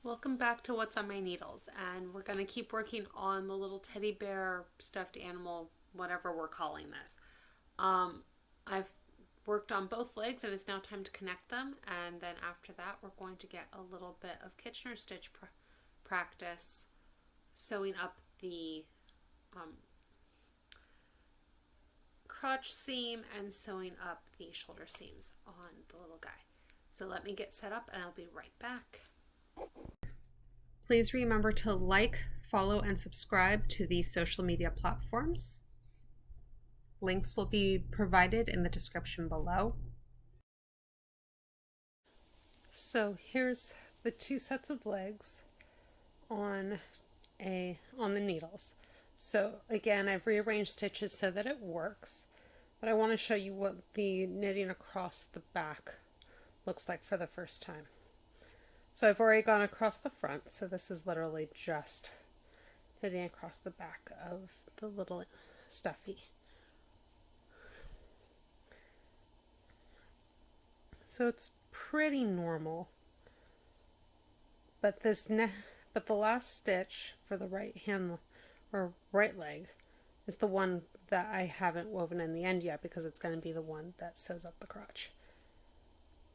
Welcome back to What's on My Needles, and we're going to keep working on the little teddy bear stuffed animal, whatever we're calling this. I've worked on both legs, and it's now time to connect them. And then after that, we're going to get a little bit of Kitchener stitch practice, sewing up the um, crotch seam and sewing up the shoulder seams on the little guy. So let me get set up, and I'll be right back. Please remember to like, follow, and subscribe to these social media platforms. Links will be provided in the description below. So here's the two sets of legs on the needles. So again, I've rearranged stitches so that it works, but I want to show you what the knitting across the back looks like for the first time. So I've already gone across the front, so this is literally just knitting across the back of the little stuffy. So it's pretty normal, but but the last stitch for the right hand or right leg is the one that I haven't woven in the end yet because it's going to be the one that sews up the crotch.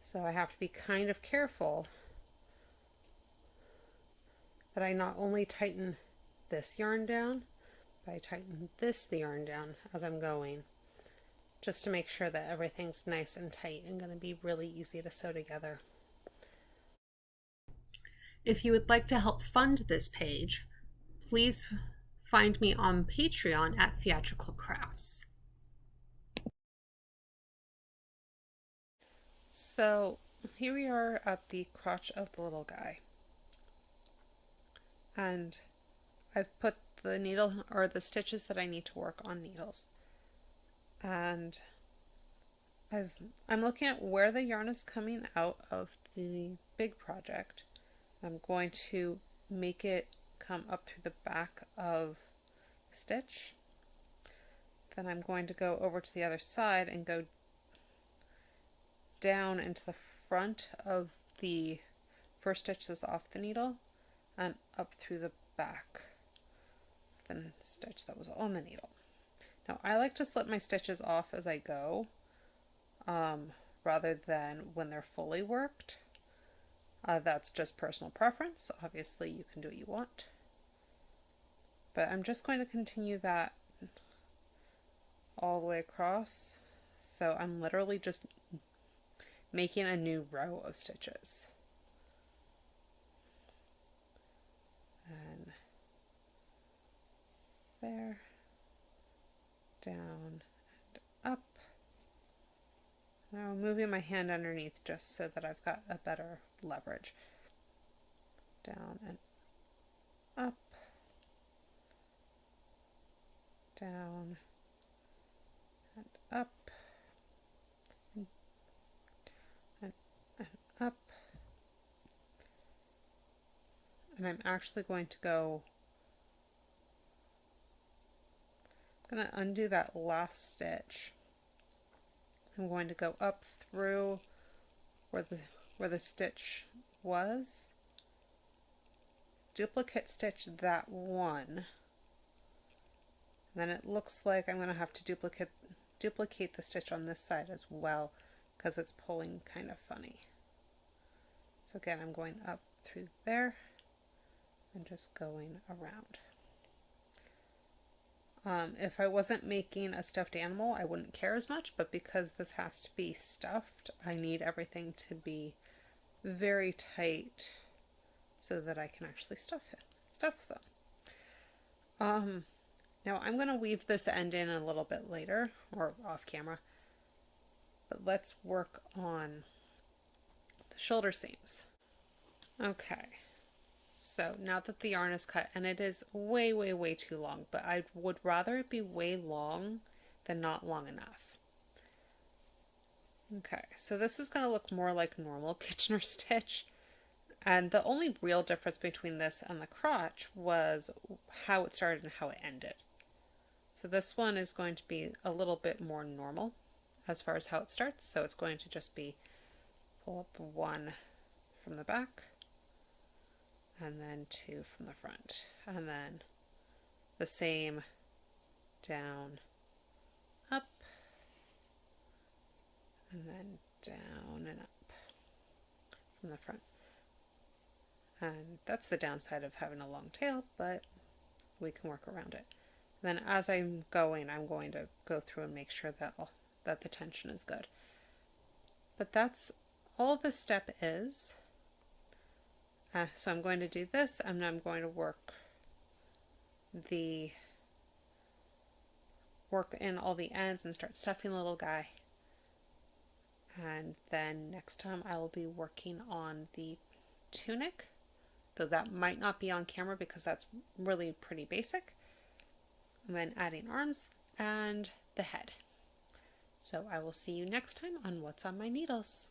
So I have to be kind of careful that I not only tighten this yarn down, but I tighten the yarn down as I'm going, just to make sure that everything's nice and tight and going to be really easy to sew together. If you would like to help fund this page, please find me on Patreon at Theatrical Crafts. So here we are at the crotch of the little guy, and I've put the needle or the stitches that I need to work on needles, and I'm looking at where the yarn is coming out of the big project. I'm going to make it come up through the back of the stitch. Then I'm going to go over to the other side and go down into the front of the first stitch that's off the needle and up through the back of the stitch that was on the needle. Now I like to slip my stitches off as I go, rather than when they're fully worked. That's just personal preference. Obviously you can do what you want. But I'm just going to continue that all the way across. So I'm literally just making a new row of stitches. And there, down and up. Now I'm moving my hand underneath just so that I've got a better leverage. Down and up, down and up, and up. And I'm actually going to go, I'm going to undo that last stitch. I'm going to go up through where the stitch was, duplicate stitch that one, and then it looks like I'm going to have to duplicate the stitch on this side as well because it's pulling kind of funny. So again, I'm going up through there and just going around. If I wasn't making a stuffed animal, I wouldn't care as much, but because this has to be stuffed, I need everything to be very tight so that I can actually stuff them. Now I'm going to weave this end in a little bit later, or off camera, but let's work on the shoulder seams. Okay. So now that the yarn is cut, and it is way, way, way too long, but I would rather it be way long than not long enough. Okay, so this is going to look more like normal Kitchener stitch. And the only real difference between this and the crotch was how it started and how it ended. So this one is going to be a little bit more normal as far as how it starts. So it's going to just be pull up one from the back, and then 2 from the front, and then the same down, up, and then down and up from the front. And that's the downside of having a long tail, but we can work around it. Then as I'm going to go through and make sure that the tension is good. But that's all this step is. So I'm going to do this, and I'm going to work in all the ends and start stuffing the little guy. And then next time I will be working on the tunic, though that might not be on camera because that's really pretty basic. And then adding arms and the head. So I will see you next time on What's on My Needles.